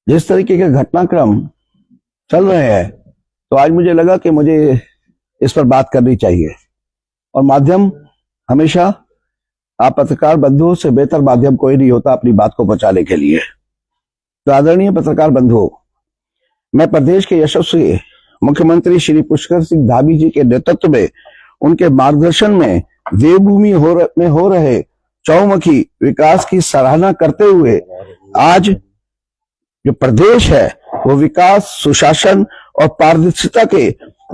जिस तरीके के घटनाक्रम चल रहे हैं, तो आज मुझे लगा कि मुझे इस पर बात करनी चाहिए। और माध्यम हमेशा, आप पत्रकार बंधुओं से बेहतर माध्यम कोई नहीं होता अपनी बात को पहुंचाने के लिए। तो आदरणीय पत्रकार बंधुओं, मैं प्रदेश के यशस्वी मुख्यमंत्री श्री पुष्कर सिंह धामी जी के नेतृत्व में, उनके मार्गदर्शन में देवभूमि में हो रहे चौमुखी विकास की सराहना करते हुए आज जो प्रदेश है वो विकास, सुशासन और पारदर्शिता के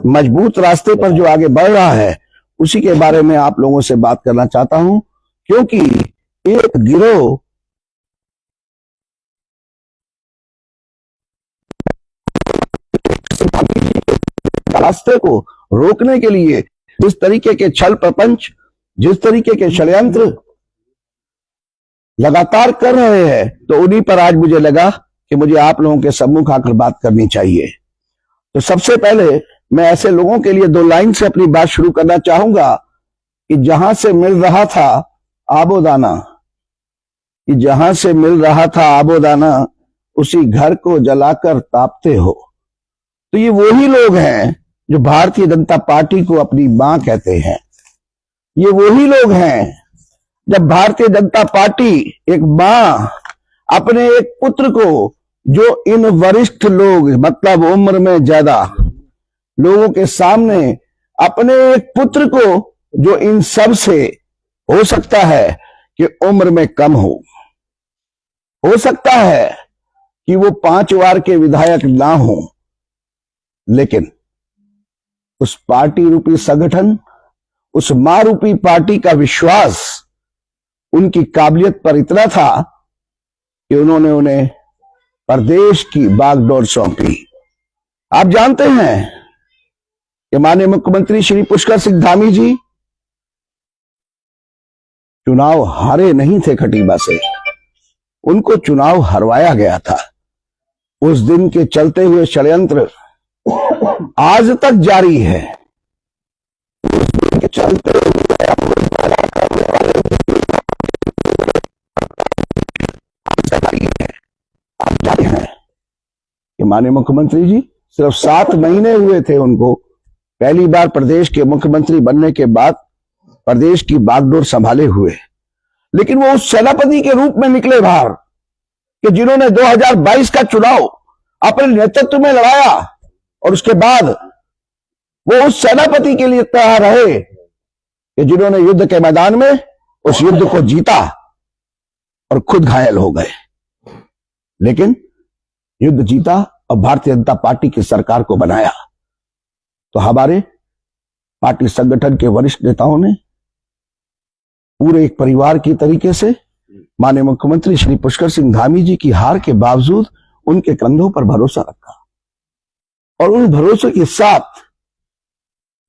मजबूत रास्ते पर जो आगे बढ़ रहा है, उसी के बारे में आप लोगों से बात करना चाहता हूं। क्योंकि एक गिरोह रास्ते को रोकने के लिए जिस तरीके के छल प्रपंच, जिस तरीके के षड्यंत्र लगातार कर रहे हैं, तो उन्हीं पर आज मुझे लगा कि मुझे आप लोगों के सम्मुख आकर बात करनी चाहिए। तो सबसे पहले मैं ऐसे लोगों के लिए 2 लाइन से अपनी बात शुरू करना चाहूंगा कि जहां से मिल रहा था आबोदाना, कि जहां से मिल रहा था आबोदाना, उसी घर को जलाकर तापते हो। तो ये वही लोग हैं जो भारतीय जनता पार्टी को अपनी मां कहते हैं। ये वही लोग हैं जब भारतीय जनता पार्टी एक मां अपने एक पुत्र को, जो इन वरिष्ठ लोग मतलब उम्र में ज्यादा लोगों के सामने अपने एक पुत्र को, जो इन सब से हो सकता है कि उम्र में कम हो सकता है कि वो 5 बार के विधायक ना हो, लेकिन उस पार्टी रूपी संगठन, उस मां रूपी पार्टी का विश्वास उनकी काबिलियत पर इतना था कि उन्होंने उन्हें प्रदेश की बागडोर सौंपी। आप जानते हैं कि माननीय मुख्यमंत्री श्री पुष्कर सिंह धामी जी चुनाव हारे नहीं थे खटीमा से, उनको चुनाव हरवाया गया था। उस दिन के चलते हुए षड्यंत्र आज तक जारी है। उस दिन के चलते हुए आप जानते हैं कि माननीय मुख्यमंत्री जी सिर्फ 7 महीने हुए थे उनको पहली बार प्रदेश के मुख्यमंत्री बनने के बाद प्रदेश की बागडोर संभाले हुए, लेकिन वो उस सेनापति के रूप में निकले बाहर कि जिन्होंने 2022 का चुनाव अपने नेतृत्व में लड़ाया, और उसके बाद वो उस सेनापति के लिए तैयार रहे कि जिन्होंने युद्ध के मैदान में उस युद्ध को जीता और खुद घायल हो गए, लेकिन युद्ध जीता और भारतीय जनता पार्टी की सरकार को बनाया। तो हमारे पार्टी संगठन के वरिष्ठ नेताओं ने पूरे एक परिवार की तरीके से माननीय मुख्यमंत्री श्री पुष्कर सिंह धामी जी की हार के बावजूद उनके कंधों पर भरोसा रखा, और उन भरोसे के साथ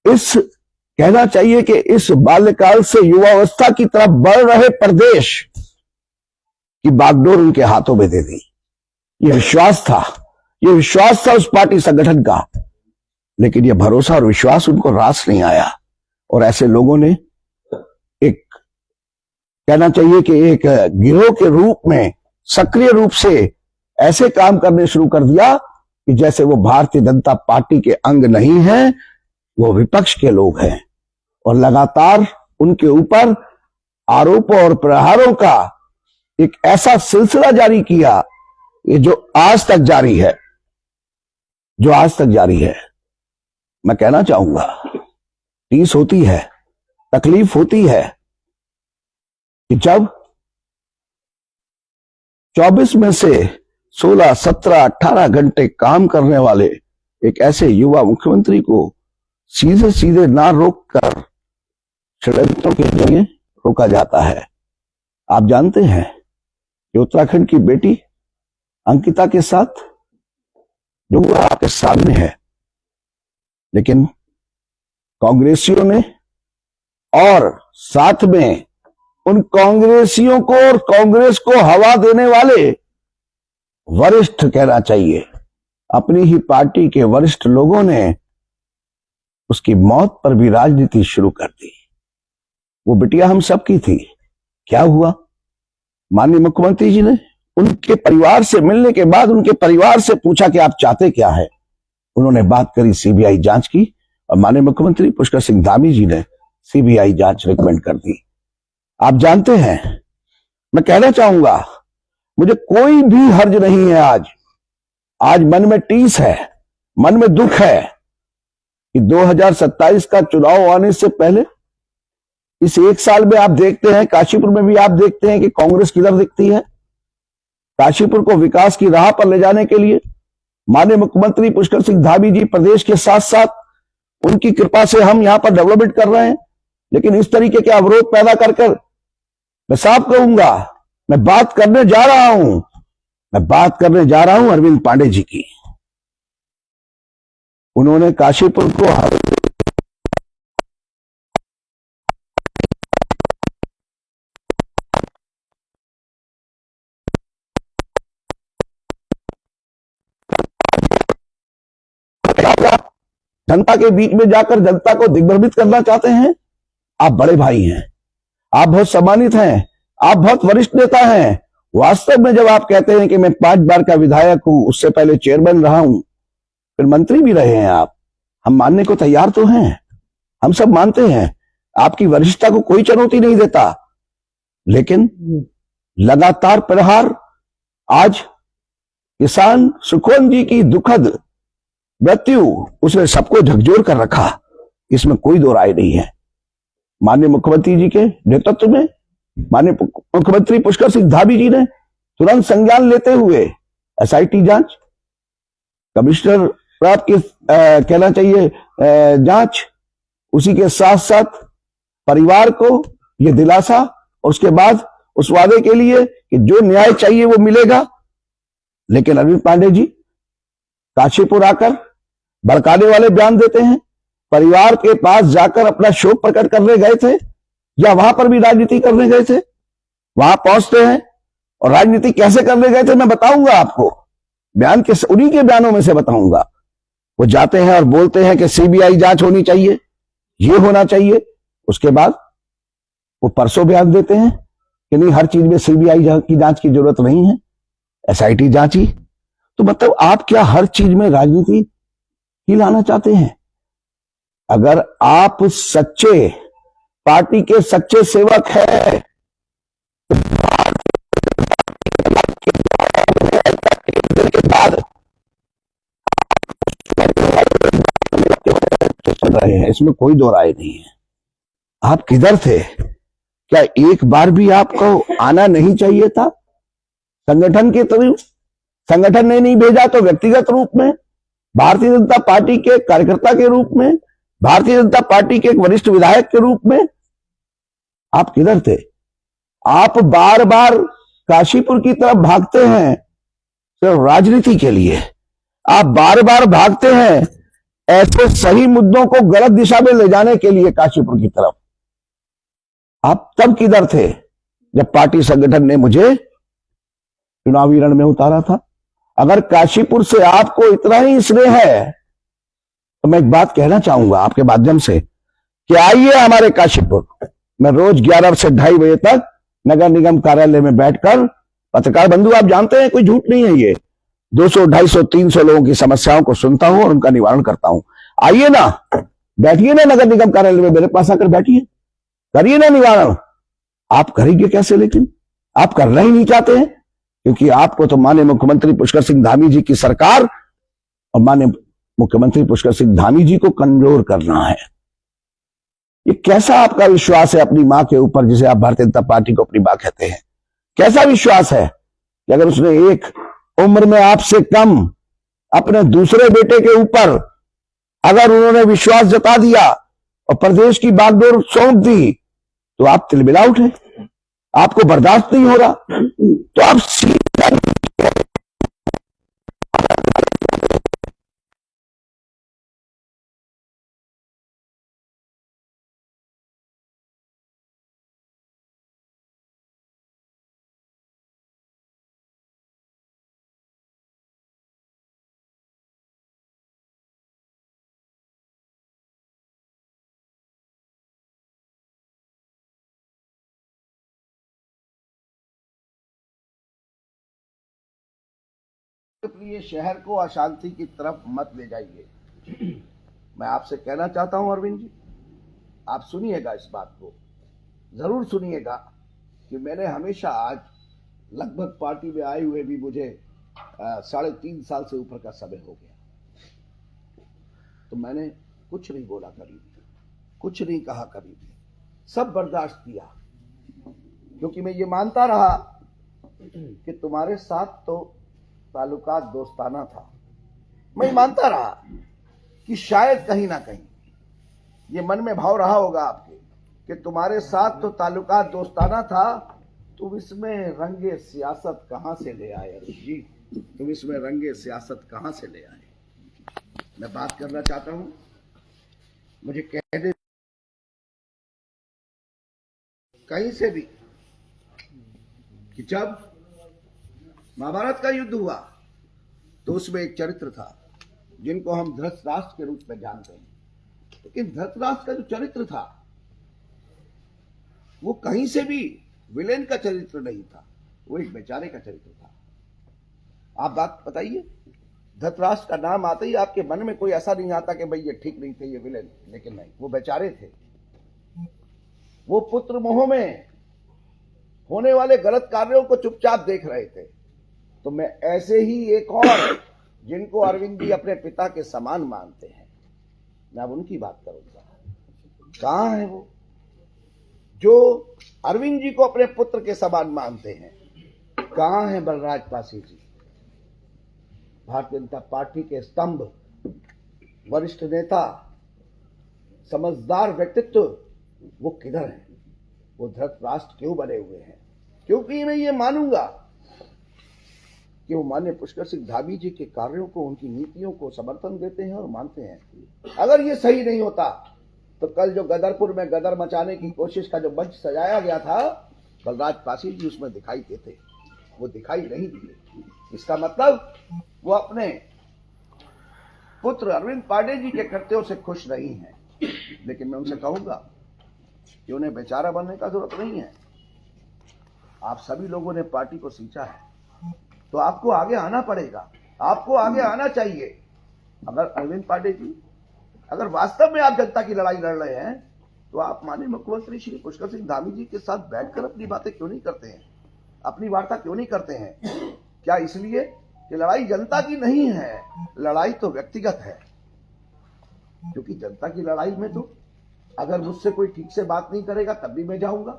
इस कहना चाहिए कि इस बाल्यकाल से युवावस्था की तरफ बढ़ रहे प्रदेश की बागडोर उनके हाथों में दे दी। ये विश्वास था उस पार्टी संगठन का, लेकिन यह भरोसा और विश्वास उनको रास नहीं आया, और ऐसे लोगों ने एक कहना चाहिए कि एक गिरोह के रूप में सक्रिय रूप से ऐसे काम करने शुरू कर दिया कि जैसे वो भारतीय जनता पार्टी के अंग नहीं है, वो विपक्ष के लोग हैं, और लगातार उनके ऊपर आरोपों और प्रहारों का एक ऐसा सिलसिला जारी किया जो आज तक जारी है। मैं कहना चाहूंगा, टीस होती है, तकलीफ होती है कि जब 24 में से 16, 17, 18 घंटे काम करने वाले एक ऐसे युवा मुख्यमंत्री को सीधे सीधे ना रोक कर षड्यंत्रों के जरिए रोका जाता है। आप जानते हैं कि उत्तराखंड की बेटी अंकिता के साथ जो हुआ आपके सामने है, लेकिन कांग्रेसियों ने और साथ में उन कांग्रेसियों को और कांग्रेस को हवा देने वाले वरिष्ठ कहना चाहिए अपनी ही पार्टी के वरिष्ठ लोगों ने उसकी मौत पर भी राजनीति शुरू कर दी। वो बिटिया हम सबकी थी। क्या हुआ? माननीय मुख्यमंत्री जी ने उनके परिवार से मिलने के बाद उनके परिवार से पूछा कि आप चाहते क्या है। उन्होंने बात करी सीबीआई जांच की और माननीय मुख्यमंत्री पुष्कर सिंह धामी जी ने सीबीआई जांच रिकमेंड कर दी। आप जानते हैं, मैं कहना चाहूंगा, मुझे कोई भी हर्ज नहीं है। आज मन में टीस है, मन में दुख है कि 2027 का चुनाव आने से पहले इस एक साल में आप देखते हैं, काशीपुर में भी आप देखते हैं कि कांग्रेस किधर दिखती है। काशीपुर को विकास की राह पर ले जाने के लिए माननीय मुख्यमंत्री पुष्कर सिंह धामी जी प्रदेश के साथ साथ उनकी कृपा से हम यहां पर डेवलपमेंट कर रहे हैं। लेकिन इस तरीके के अवरोध पैदा कर मैं साफ कहूंगा, मैं बात करने जा रहा हूं अरविंद पांडे जी की। उन्होंने काशीपुर को जनता के बीच में जाकर जनता को दिग्भ्रमित करना चाहते हैं। आप बड़े भाई हैं, आप बहुत सम्मानित हैं, आप बहुत वरिष्ठ नेता हैं। वास्तव में जब आप कहते हैं कि मैं 5 बार का विधायक हूं, उससे पहले चेयरमैन रहा हूं, फिर मंत्री भी रहे हैं आप, हम मानने को तैयार तो हैं, हम सब मानते हैं। आपकी वरिष्ठता को कोई चुनौती नहीं देता, लेकिन लगातार प्रहार, आज किसान सुखोन जी की दुखद मृत्यु, उसने सबको झकझोर कर रखा, इसमें कोई दो राय नहीं है। माननीय मुख्यमंत्री जी के नेतृत्व में माननीय मुख्यमंत्री पुष्कर सिंह धामी जी ने तुरंत संज्ञान लेते हुए एसआईटी जांच, कमिश्नर प्राप्त की कहना चाहिए जांच, उसी के साथ साथ परिवार को यह दिलासा और उसके बाद उस वादे के लिए कि जो न्याय चाहिए वो मिलेगा। लेकिन अरविंद पांडे जी काशीपुर आकर भड़काने वाले बयान देते हैं, परिवार के पास जाकर अपना शोक प्रकट करने गए थे या वहां पर भी राजनीति करने गए थे। वहां पहुंचते हैं और राजनीति कैसे करने गए थे मैं बताऊंगा आपको, बयान के उन्हीं के बयानों में से बताऊंगा। वो जाते हैं और बोलते हैं कि सीबीआई जांच होनी चाहिए, ये होना चाहिए। उसके बाद वो परसों बयान देते हैं कि नहीं, हर चीज में सीबीआई की जांच की जरूरत नहीं है, एसआईटी जांच ही। तो मतलब आप क्या हर चीज में राजनीति ही लाना चाहते हैं? अगर आप सच्चे पार्टी के सच्चे सेवक है के बाद चल रहे हैं, इसमें कोई दो राय नहीं है। आप किधर थे? क्या एक बार भी आपको आना नहीं चाहिए था? संगठन के तरफ संगठन ने नहीं भेजा तो व्यक्तिगत रूप में, भारतीय जनता पार्टी के कार्यकर्ता के रूप में, भारतीय जनता पार्टी के एक वरिष्ठ विधायक के रूप में आप किधर थे? आप बार बार काशीपुर की तरफ भागते हैं सिर्फ राजनीति के लिए। आप बार बार भागते हैं ऐसे सही मुद्दों को गलत दिशा में ले जाने के लिए काशीपुर की तरफ। आप तब किधर थे जब पार्टी संगठन ने मुझे चुनावी रण में उतारा था? अगर काशीपुर से आपको इतना ही स्नेह है तो मैं एक बात कहना चाहूंगा आपके माध्यम से कि आइए हमारे काशीपुर। मैं रोज 11 से 2:30 बजे तक नगर निगम कार्यालय में बैठकर, पत्रकार बंधु आप जानते हैं कोई झूठ नहीं है ये, 200, 250, 300 लोगों की समस्याओं को सुनता हूं और उनका निवारण करता हूं। आइए ना, बैठिए ना नगर निगम कार्यालय में, मेरे पास आकर बैठिए, करिए ना निवारण। आप करेंगे कैसे? लेकिन आप करना ही नहीं चाहते हैं, क्योंकि आपको तो माननीय मुख्यमंत्री पुष्कर सिंह धामी जी की सरकार और माननीय मुख्यमंत्री पुष्कर सिंह धामी जी को कमजोर करना है। ये कैसा आपका विश्वास है अपनी मां के ऊपर, जिसे आप भारतीय जनता पार्टी को अपनी मां कहते हैं? कैसा विश्वास है कि अगर उसने एक उम्र में आपसे कम अपने दूसरे बेटे के ऊपर अगर उन्होंने विश्वास जता दिया और प्रदेश की बागडोर सौंप दी तो आप तिलमिला उठे, आपको बर्दाश्त नहीं हो रहा, तो आप प्रिय शहर को अशांति की तरफ मत ले जाइए। मैं आपसे कहना चाहता हूं अरविंद जी, आप सुनिएगा, इस बात को जरूर सुनिएगा कि मैंने हमेशा, आज लगभग पार्टी में आए हुए भी मुझे 3.5 साल से ऊपर का समय हो गया, तो मैंने कुछ नहीं बोला कभी भी, कुछ नहीं कहा कभी भी, सब बर्दाश्त किया, क्योंकि मैं ये मानता रहा कि तुम्हारे साथ तो ताल्लुकात दोस्ताना था। मैं मानता रहा कि शायद कहीं ना कहीं ये मन में भाव रहा होगा आपके कि तुम्हारे साथ तो ताल्लुकात दोस्ताना था, तुम इसमें रंगे सियासत कहां से ले आए अरुण जी, तुम इसमें रंगे सियासत कहां से ले आए। मैं बात करना चाहता हूं, मुझे कह दे कहीं से भी कि जब महाभारत का युद्ध हुआ तो उसमें एक चरित्र था जिनको हम धृतराष्ट्र के रूप में जानते हैं, लेकिन धृतराष्ट्र का जो चरित्र था वो कहीं से भी विलेन का चरित्र नहीं था, वो एक बेचारे का चरित्र था। आप बात बताइए, धृतराष्ट्र का नाम आते ही आपके मन में कोई ऐसा नहीं आता कि भाई ये ठीक नहीं थे, ये विलेन, लेकिन नहीं, वो बेचारे थे। वो पुत्र मोह में होने वाले गलत कार्यों को चुपचाप देख रहे थे। तो मैं ऐसे ही एक और जिनको अरविंद जी अपने पिता के समान मानते हैं, मैं अब उनकी बात करूंगा। कहां है वो जो अरविंद जी को अपने पुत्र के समान मानते हैं? कहां है बलराज पासी जी, भारतीय जनता पार्टी के स्तंभ, वरिष्ठ नेता, समझदार व्यक्तित्व, वो किधर है? वो धृतराष्ट्र क्यों बने हुए हैं? क्योंकि मैं ये मानूंगा कि वो माननीय पुष्कर सिंह धामी जी के कार्यों को, उनकी नीतियों को समर्थन देते हैं और मानते हैं। अगर ये सही नहीं होता तो कल जो गदरपुर में गदर मचाने की कोशिश का जो मंच सजाया गया था, बलराज पासी जी उसमें दिखाई देते, वो दिखाई नहीं दिए। इसका मतलब वो अपने पुत्र अरविंद पांडे जी के कृत्यों से खुश नहीं है। लेकिन मैं उनसे कहूंगा कि उन्हें बेचारा बनने का जरूरत नहीं है। आप सभी लोगों ने पार्टी को सींचा है, तो आपको आगे आना पड़ेगा, आपको आगे आना चाहिए। अगर अरविंद पांडे जी, अगर वास्तव में आप जनता की लड़ाई लड़ रहे हैं, तो आप माननीय मुख्यमंत्री श्री पुष्कर सिंह धामी जी के साथ बैठकर अपनी बातें क्यों नहीं करते हैं, अपनी वार्ता क्यों नहीं करते हैं? क्या इसलिए कि लड़ाई जनता की नहीं है, लड़ाई तो व्यक्तिगत है। क्योंकि जनता की लड़ाई में तो अगर मुझसे कोई ठीक से बात नहीं करेगा तब भी मैं जाऊंगा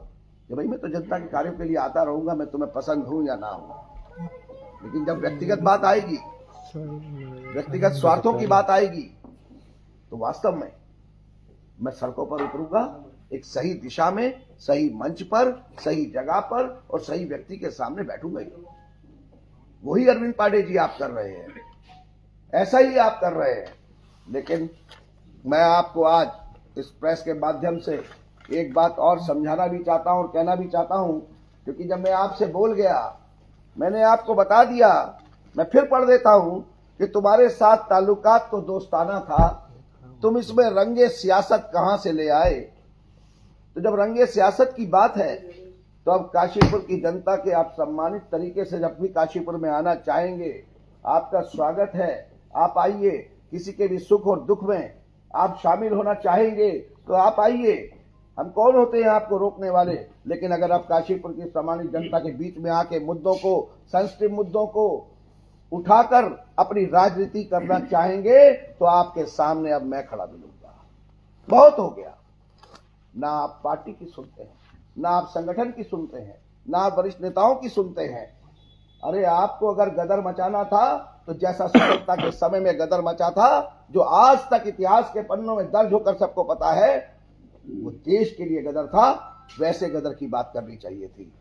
कि भाई मैं तो जनता के कार्यों के लिए आता रहूंगा, मैं तुम्हें पसंद हूं या ना हूं। लेकिन जब व्यक्तिगत बात आएगी, व्यक्तिगत स्वार्थों की बात आएगी, तो वास्तव में मैं सड़कों पर उतरूंगा, एक सही दिशा में, सही मंच पर, सही जगह पर और सही व्यक्ति के सामने बैठूंगा। वही अरविंद पांडे जी आप कर रहे हैं, ऐसा ही आप कर रहे हैं। लेकिन मैं आपको आज इस प्रेस के माध्यम से एक बात और समझाना भी चाहता हूं और कहना भी चाहता हूं, क्योंकि जब मैं आपसे बोल गया, मैंने आपको बता दिया, मैं फिर पढ़ देता हूं कि तुम्हारे साथ ताल्लुकात तो दोस्ताना था, तुम इसमें रंगे सियासत कहां से ले आए। तो जब रंगे सियासत की बात है, तो अब काशीपुर की जनता के आप सम्मानित तरीके से जब भी काशीपुर में आना चाहेंगे, आपका स्वागत है, आप आइए। किसी के भी सुख और दुख में आप शामिल होना चाहेंगे तो आप आइए, हम कौन होते हैं आपको रोकने वाले। लेकिन अगर आप काशीपुर की सम्मानित जनता के बीच में आके मुद्दों को, सेंसिटिव मुद्दों को उठाकर अपनी राजनीति करना चाहेंगे, तो आपके सामने अब मैं खड़ा मिलूंगा। बहुत हो गया, ना आप पार्टी की सुनते हैं, ना आप संगठन की सुनते हैं, ना आप वरिष्ठ नेताओं की सुनते हैं। अरे आपको अगर गदर मचाना था तो जैसा स्वतंत्रता के समय में गदर मचा था, जो आज तक इतिहास के पन्नों में दर्ज होकर सबको पता है, वो देश के लिए गदर था, वैसे गदर की बात करनी चाहिए थी।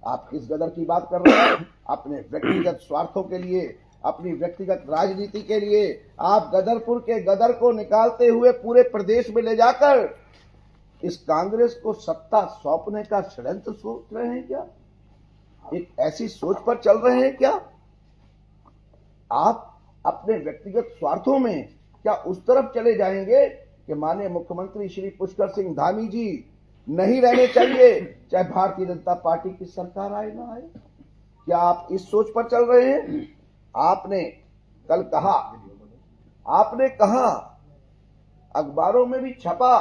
आप किस गदर की बात कर रहे हैं? अपने व्यक्तिगत स्वार्थों के लिए, अपनी व्यक्तिगत राजनीति के लिए आप गदरपुर के गदर को निकालते हुए पूरे प्रदेश में ले जाकर इस कांग्रेस को सत्ता सौंपने का षड्यंत्र सोच रहे हैं क्या? एक ऐसी सोच पर चल रहे हैं क्या? आप अपने व्यक्तिगत स्वार्थों में क्या उस तरफ चले जाएंगे कि माननीय मुख्यमंत्री श्री पुष्कर सिंह धामी जी नहीं रहने चाहिए, चाहे भारतीय जनता पार्टी की सरकार आए ना आए? क्या आप इस सोच पर चल रहे हैं? आपने कल कहा, आपने कहा, अखबारों में भी छपा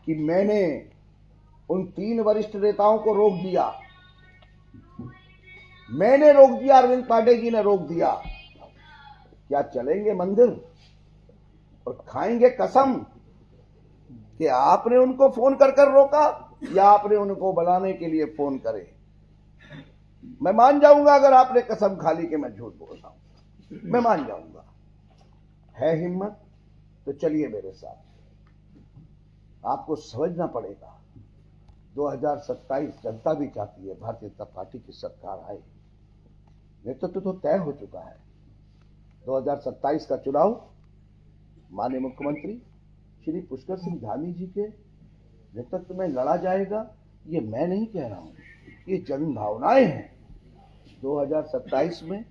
कि मैंने उन 3 वरिष्ठ नेताओं को रोक दिया, मैंने रोक दिया, अरविंद पांडे जी ने रोक दिया। क्या चलेंगे मंदिर और खाएंगे कसम कि आपने उनको फोन कर कर रोका या आपने उनको बुलाने के लिए फोन करे? मैं मान जाऊंगा अगर आपने कसम खा ली कि मैं झूठ बोल रहा हूं, मैं मान जाऊंगा। है हिम्मत तो चलिए मेरे साथ। आपको समझना पड़ेगा 2027 जनता भी चाहती है भारतीय जनता पार्टी की सरकार आए। नेतृत्व तो तय हो चुका है। 2027 का चुनाव माननीय मुख्यमंत्री श्री पुष्कर सिंह धामी जी के नेतृत्व में लड़ा जाएगा। ये मैं नहीं कह रहा हूं, ये जन भावनाएं हैं। 2027 में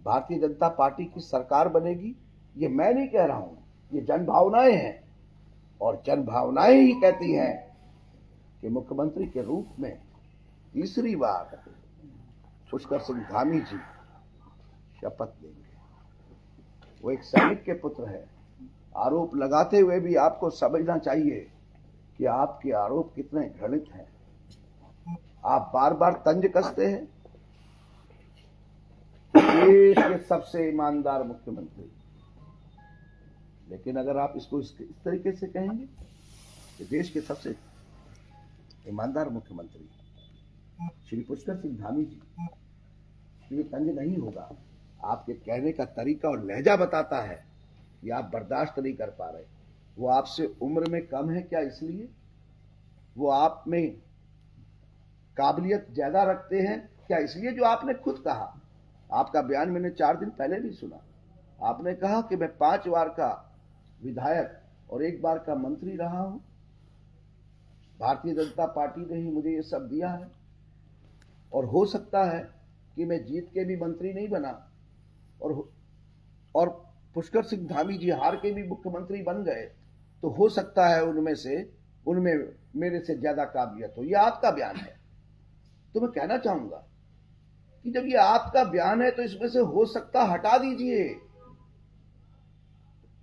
भारतीय जनता पार्टी की सरकार बनेगी, ये मैं नहीं कह रहा हूं, ये जन भावनाएं हैं। और जन भावनाएं ही कहती हैं कि मुख्यमंत्री के रूप में तीसरी बार पुष्कर सिंह धामी जी शपथ लेंगे। वो एक सैनिक के पुत्र हैं। आरोप लगाते हुए भी आपको समझना चाहिए कि आपके आरोप कितने घृणित हैं। आप बार बार तंज कसते हैं देश के सबसे ईमानदार मुख्यमंत्री, लेकिन अगर आप इसको इस तरीके से कहेंगे कि देश के सबसे ईमानदार मुख्यमंत्री श्री पुष्कर सिंह धामी जी, ये तंज नहीं होगा। आपके कहने का तरीका और लहजा बताता है कि आप बर्दाश्त नहीं कर पा रहे। वो आपसे उम्र में कम है क्या इसलिए? वो आप में काबिलियत ज्यादा रखते हैं क्या इसलिए? जो आपने खुद कहा, आपका बयान मैंने 4 दिन पहले भी सुना। आपने कहा कि मैं 5 बार का विधायक और 1 बार का मंत्री रहा हूं। भारतीय जनता पार्टी ने ही मुझे ये सब दिया है और हो सकता है कि मैं जीत के भी मंत्री नहीं बना और पुष्कर सिंह धामी जी हार के भी मुख्यमंत्री बन गए, तो हो सकता है उनमें मेरे से ज्यादा काबिलियत हो। ये आपका बयान है। तो मैं कहना चाहूंगा कि जब ये आपका बयान है तो इसमें से हो सकता हटा दीजिए।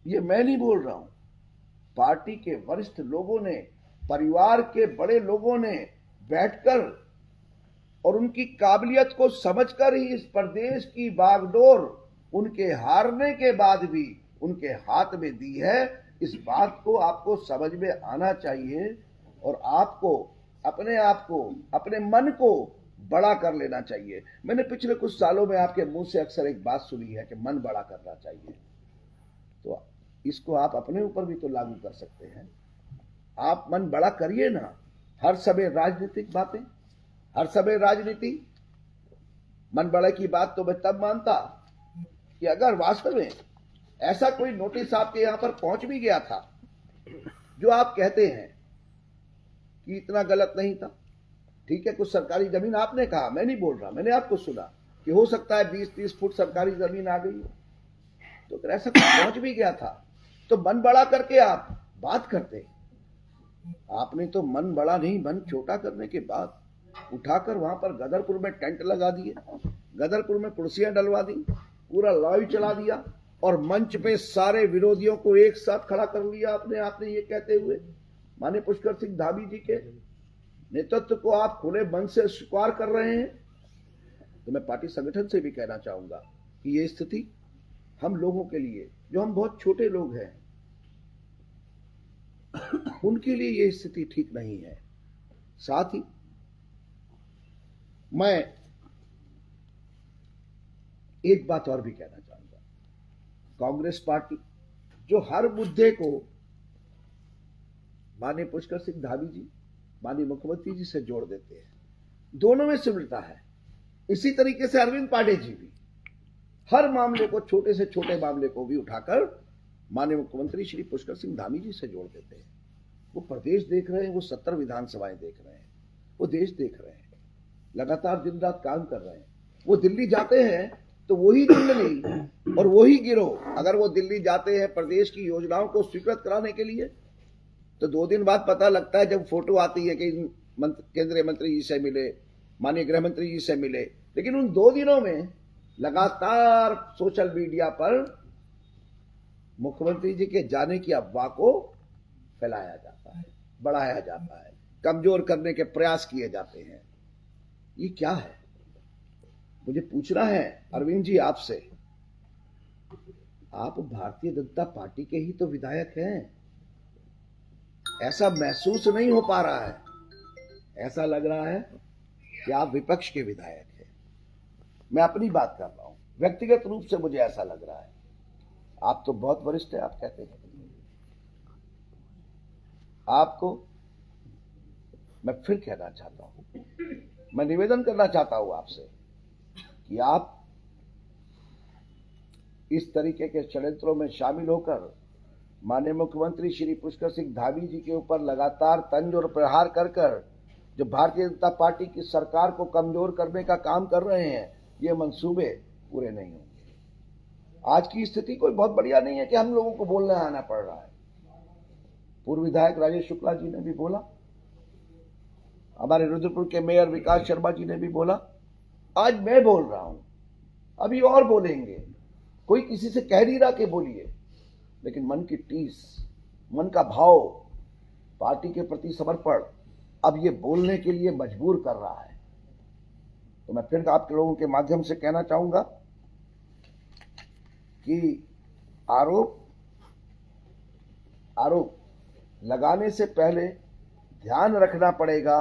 ये मैं नहीं बोल रहा हूं, पार्टी के वरिष्ठ लोगों ने, परिवार के बड़े लोगों ने बैठकर और उनकी काबिलियत को समझकर ही इस प्रदेश की बागडोर उनके हारने के बाद भी उनके हाथ में दी है। इस बात को आपको समझ में आना चाहिए और आपको अपने आप को, अपने मन को बड़ा कर लेना चाहिए। मैंने पिछले कुछ सालों में आपके मुंह से अक्सर एक बात सुनी है कि मन बड़ा करना चाहिए, तो इसको आप अपने ऊपर भी तो लागू कर सकते हैं। आप मन बड़ा करिए ना। हर समय राजनीतिक बातें, हर समय राजनीति। मन बड़ा की बात तो मैं तब मानता कि अगर वास्तव में ऐसा कोई नोटिस आपके यहां पर पहुंच भी गया था जो आप कहते हैं कि इतना गलत नहीं था। ठीक है, कुछ सरकारी जमीन आपने कहा, मैं नहीं बोल रहा, मैंने आपको सुना कि हो सकता है 20-30 फुट सरकारी जमीन आ गई हो। तो अगर ऐसा कुछ पहुंच भी गया था तो मन बड़ा करके आप बात करते। आपने तो मन बड़ा नहीं, मन छोटा करने के बाद उठाकर वहां पर गदरपुर में टेंट लगा दिए, गदरपुर में कुर्सियां डलवा दी, पूरा लाइव चला दिया और मंच पे सारे विरोधियों को एक साथ खड़ा कर लिया आपने ये कहते हुए माननीय पुष्कर सिंह धामी जी के नेतृत्व को आप खुले मन से स्वीकार कर रहे हैं। तो मैं पार्टी संगठन से भी कहना चाहूंगा कि ये स्थिति हम लोगों के लिए, जो हम बहुत छोटे लोग हैं, उनके लिए ये स्थिति ठीक नहीं है। साथ ही मैं एक बात और भी कहना चाहूंगा, कांग्रेस पार्टी जो हर मुद्दे को माननीय पुष्कर सिंह धामी जी, माननीय मुख्यमंत्री जी से जोड़ देते हैं, दोनों में सिमटता है। इसी तरीके से अरविंद पांडे जी भी हर मामले को, छोटे से छोटे मामले को भी उठाकर माननीय मुख्यमंत्री श्री पुष्कर सिंह धामी जी से जोड़ देते हैं। वो प्रदेश देख रहे हैं, वो 70 विधानसभाएं देख रहे हैं, वो देश देख रहे हैं, लगातार दिन रात काम कर रहे हैं। वो दिल्ली जाते हैं तो वही दिल्ली और वही गिरोह, अगर वो दिल्ली जाते हैं प्रदेश की योजनाओं को स्वीकृत कराने के लिए, तो 2 दिन बाद पता लगता है जब फोटो आती है कि केंद्रीय मंत्री जी से मिले, माननीय गृह मंत्री जी से मिले, लेकिन उन 2 दिनों में लगातार सोशल मीडिया पर मुख्यमंत्री जी के जाने की अफवाह को फैलाया जाता है, बढ़ाया जाता है, कमजोर करने के प्रयास किए जाते हैं। ये क्या है? मुझे पूछना है अरविंद जी आपसे, आप भारतीय जनता पार्टी के ही तो विधायक हैं। ऐसा महसूस नहीं हो पा रहा है, ऐसा लग रहा है कि आप विपक्ष के विधायक हैं। मैं अपनी बात कर रहा हूं, व्यक्तिगत रूप से मुझे ऐसा लग रहा है। आप तो बहुत वरिष्ठ हैं, आप कहते हैं। आपको मैं फिर कहना चाहता हूं, मैं निवेदन करना चाहता हूं आपसे कि आप इस तरीके के षड्यंत्रों में शामिल होकर माननीय मुख्यमंत्री श्री पुष्कर सिंह धामी जी के ऊपर लगातार तंज और प्रहार कर कर जो भारतीय जनता पार्टी की सरकार को कमजोर करने का काम कर रहे हैं, ये मंसूबे पूरे नहीं होंगे। आज की स्थिति कोई बहुत बढ़िया नहीं है कि हम लोगों को बोलने आना पड़ रहा है। पूर्व विधायक राजेश शुक्ला जी ने भी बोला, हमारे रुद्रपुर के मेयर विकास शर्मा जी ने भी बोला, आज मैं बोल रहा हूं, अभी और बोलेंगे। कोई किसी से कह नहीं रहा कि बोलिए, लेकिन मन की टीस, मन का भाव, पार्टी के प्रति समर्पण अब ये बोलने के लिए मजबूर कर रहा है। तो मैं फिर आप लोगों के माध्यम से कहना चाहूंगा कि आरोप लगाने से पहले ध्यान रखना पड़ेगा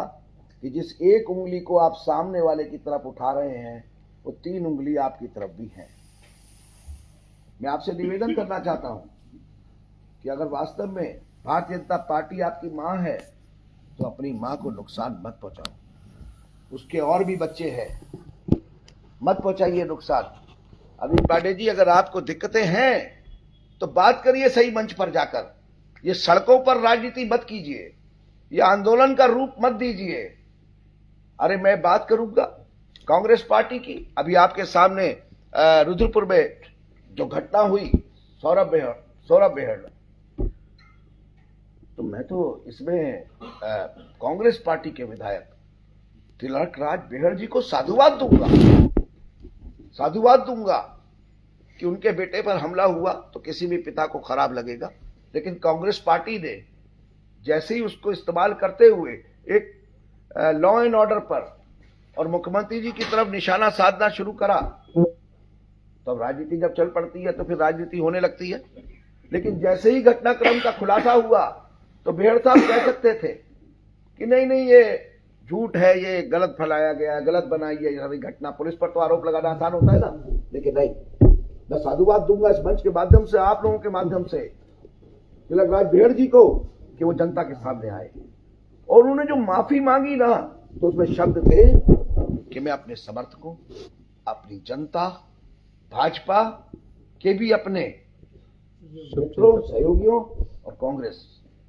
कि जिस एक उंगली को आप सामने वाले की तरफ उठा रहे हैं, वो 3 उंगली आपकी तरफ भी हैं। मैं आपसे निवेदन करना चाहता हूं कि अगर वास्तव में भारतीय जनता पार्टी आपकी मां है, तो अपनी मां को नुकसान मत पहुंचाओ। उसके और भी बच्चे हैं, मत पहुंचाइए नुकसान। अरविंद पांडे जी, अगर आपको दिक्कतें हैं तो बात करिए सही मंच पर जाकर। ये सड़कों पर राजनीति मत कीजिए, ये आंदोलन का रूप मत दीजिए। अरे मैं बात करूंगा कांग्रेस पार्टी की। अभी आपके सामने रुद्रपुर में जो घटना हुई, सौरभ बेहड़, तो मैं तो इसमें कांग्रेस पार्टी के विधायक तिलक राज बेहड़ जी को साधुवाद दूंगा कि उनके बेटे पर हमला हुआ तो किसी भी पिता को खराब लगेगा, लेकिन कांग्रेस पार्टी ने जैसे ही उसको इस्तेमाल करते हुए एक लॉ एंड ऑर्डर पर और मुख्यमंत्री जी की तरफ निशाना साधना शुरू करा, तो राजनीति जब चल पड़ती है तो फिर राजनीति होने लगती है। लेकिन जैसे ही घटनाक्रम का खुलासा हुआ तो बेहड़ साहब कह सकते थे कि नहीं ये झूठ है, ये गलत फैलाया गया, गलत बनाई है सारी घटना। पुलिस पर तो आरोप लगाना आसान होता है ना, लेकिन नहीं, मैं साधुवाद दूंगा इस मंच के माध्यम से, आप लोगों के माध्यम से, तिलक राज बेहड़ जी को कि वो जनता के सामने आए। और उन्होंने जो माफी मांगी ना, तो उसमें शब्द थे कि मैं अपने समर्थकों, अपनी जनता, भाजपा के भी अपने मित्रों, सहयोगियों और कांग्रेस,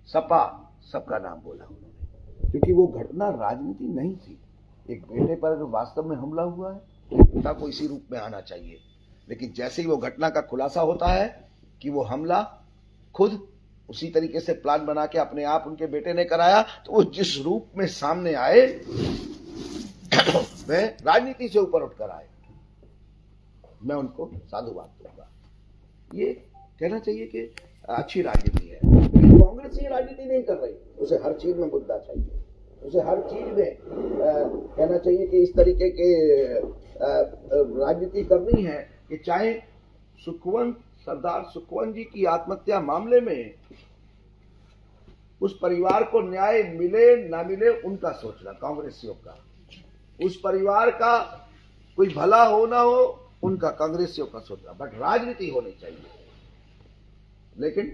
सपा, सबका नाम बोला उन्होंने, क्योंकि वो घटना राजनीति नहीं थी। एक बेटे पर अगर वास्तव में हमला हुआ है तो पिता को इसी रूप में आना चाहिए। लेकिन जैसे ही वो घटना का खुलासा होता है कि वो हमला खुद उसी तरीके से प्लान बना के अपने आप उनके बेटे ने कराया, तो वो जिस रूप में सामने आए वे राजनीति से ऊपर उठकर आए। मैं उनको साधुवाद दूंगा। ये कहना चाहिए कि अच्छी राजनीति है। कांग्रेस ये राजनीति नहीं कर रही, उसे हर चीज में मुद्दा चाहिए, उसे हर चीज में कहना चाहिए कि इस तरीके के राजनीति करनी है कि चाहे सरदार सुखवंत जी की आत्महत्या मामले में उस परिवार को न्याय मिले ना मिले उनका सोचना कांग्रेसियों का, उस परिवार का कोई भला हो ना हो उनका कांग्रेसियों का सोचना, बट राजनीति होनी चाहिए। लेकिन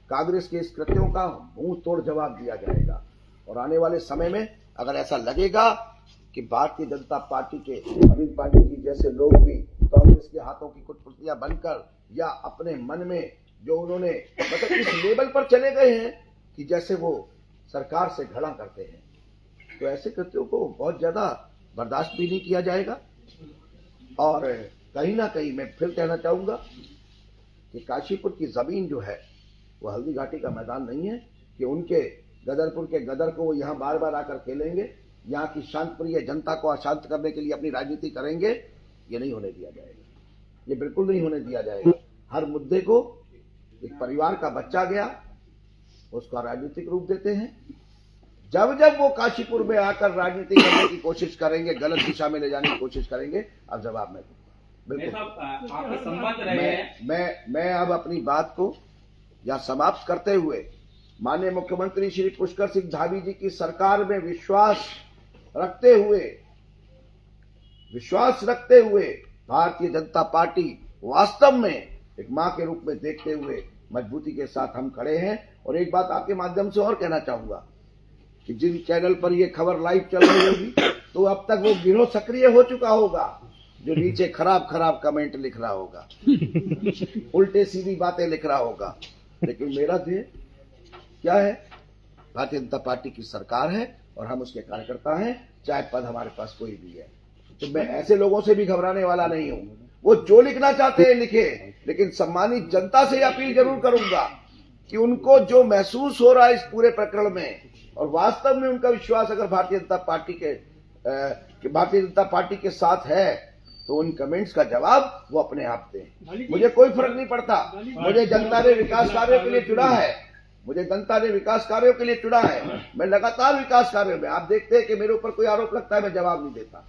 कांग्रेस के इस कृत्यों का मुंह तोड़ जवाब दिया जाएगा। और आने वाले समय में अगर ऐसा लगेगा कि भारतीय जनता पार्टी के अरविंद पांडे जी जैसे लोग भी कांग्रेस के हाथों की कुटपुतलियां बनकर या अपने मन में जो उन्होंने मतलब इस लेवल पर चले गए हैं कि जैसे वो सरकार से घड़ा करते हैं, तो ऐसे कृत्यों को बहुत ज्यादा बर्दाश्त भी नहीं किया जाएगा। और कहीं ना कहीं मैं फिर कहना चाहूंगा कि काशीपुर की जमीन जो है वो हल्दी घाटी का मैदान नहीं है कि उनके गदरपुर के गदर को वो यहाँ बार बार आकर खेलेंगे, यहाँ की शांतप्रिय जनता को अशांत करने के लिए अपनी राजनीति करेंगे। ये नहीं होने दिया जाएगा। ये बिल्कुल नहीं होने दिया जाएगा। हर मुद्दे को एक परिवार का बच्चा गया, उसका राजनीतिक रूप देते हैं। जब जब वो काशीपुर में आकर राजनीति करने की कोशिश करेंगे, गलत दिशा में ले जाने की कोशिश करेंगे, अब जवाब मैं दूंगा। बिल्कुल। मैं अब अपनी बात को या समाप्त करते हुए माननीय मुख्यमंत्री श्री पुष्कर सिंह धामी जी की सरकार में विश्वास रखते हुए भारतीय जनता पार्टी वास्तव में एक मां के रूप में देखते हुए मजबूती के साथ हम खड़े हैं। और एक बात आपके माध्यम से और कहना चाहूंगा कि जिन चैनल पर ये खबर लाइव चल रही होगी, तो अब तक वो गिरोह सक्रिय हो चुका होगा, जो नीचे खराब कमेंट लिख रहा होगा, उल्टे सीधी बातें लिख रहा होगा। लेकिन मेरा ध्येय क्या है? भारतीय जनता पार्टी की सरकार है और हम उसके कार्यकर्ता हैं, चाहे पद हमारे पास कोई भी है। तो मैं ऐसे लोगों से भी घबराने वाला नहीं हूं। वो जो लिखना चाहते हैं लिखे, लेकिन सम्मानित जनता से अपील जरूर करूंगा कि उनको जो महसूस हो रहा है इस पूरे प्रकरण में, और वास्तव में उनका विश्वास अगर भारतीय जनता पार्टी के साथ है, तो उन कमेंट्स का जवाब वो अपने आप दें। मुझे कोई फर्क नहीं पड़ता। मुझे जनता ने विकास कार्यों के लिए चुना है। मैं लगातार विकास कार्यों में, आप देखते हैं कि मेरे ऊपर कोई आरोप लगता है मैं जवाब नहीं देता।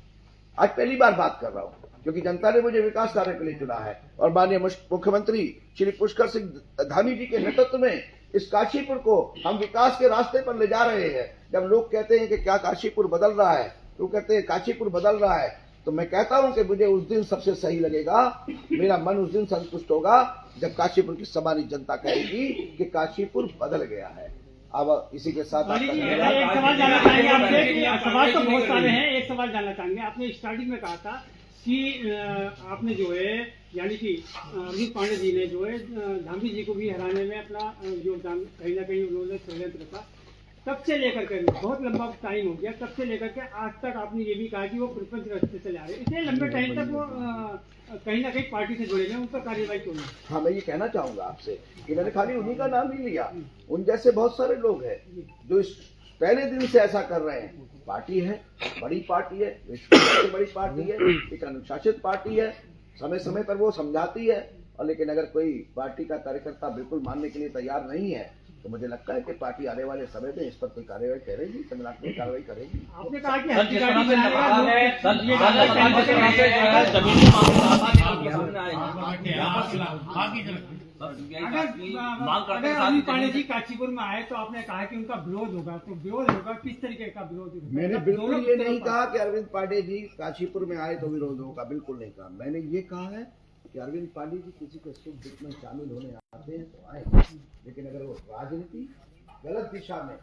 आज पहली बार बात कर रहा हूं, क्योंकि जनता ने मुझे विकास कार्य के लिए चुना है। और माननीय मुख्यमंत्री श्री पुष्कर सिंह धामी जी के नेतृत्व में इस काशीपुर को हम विकास के रास्ते पर ले जा रहे हैं। जब लोग कहते हैं कि क्या काशीपुर बदल रहा है, तो कहते हैं काशीपुर बदल रहा है, तो मैं कहता हूं कि मुझे उस दिन सबसे सही लगेगा, मेरा मन उस दिन संतुष्ट होगा जब काशीपुर की सम्मानित जनता कहेगी कि काशीपुर बदल गया है। अब इसी के साथ एक सवाल जानना चाहेंगे आपसे। सवाल तो बहुत सारे हैं, एक सवाल जानना चाहेंगे। आपने स्टार्टिंग में कहा था कि आपने जो है, यानी कि अरविंद पांडे जी ने जो है धामी जी को भी हराने में अपना योगदान कहीं ना कहीं उन्होंने षड्यंत्र था। तब से लेकर के बहुत लंबा टाइम हो गया, तब से लेकर के आज तक आपने ये भी कहा कि वो प्रपंच रास्ते से जा रहे हैं। इतने लंबे टाइम तक वो कहीं ना कहीं पार्टी से जुड़े हैं, उन पर कार्रवाई क्यों नहीं? हाँ, मैं ये कहना चाहूंगा आपसे कि मैंने खाली उन्हीं का नाम नहीं लिया, उन जैसे बहुत सारे लोग हैं जो इस पहले दिन से ऐसा कर रहे हैं। पार्टी है, बड़ी पार्टी है, विश्व की बड़ी पार्टी है, एक अनुशासित पार्टी है, समय समय पर वो समझाती है। और लेकिन अगर कोई पार्टी का कार्यकर्ता बिल्कुल मानने के लिए तैयार नहीं है, तो मुझे लगता है कि पार्टी आने वाले समय में इस पर कोई कार्रवाई करेगी, तमिलनाडु कार्रवाई करेगी। आपने कहा कि अगर अरविंद पांडे जी काशीपुर में आए तो आपने कहा कि उनका विरोध होगा, तो विरोध होगा किस तरीके का विरोध होगा? मैंने बिल्कुल ये नहीं कहा कि अरविंद पांडे जी काशीपुर में आए तो विरोध होगा, बिल्कुल नहीं कहा। मैंने ये कहा है कि अरविंद पांडे जी किसी के सुख दुख में शामिल होने आते हैं तो आए, लेकिन अगर वो राजनीति गलत दिशा में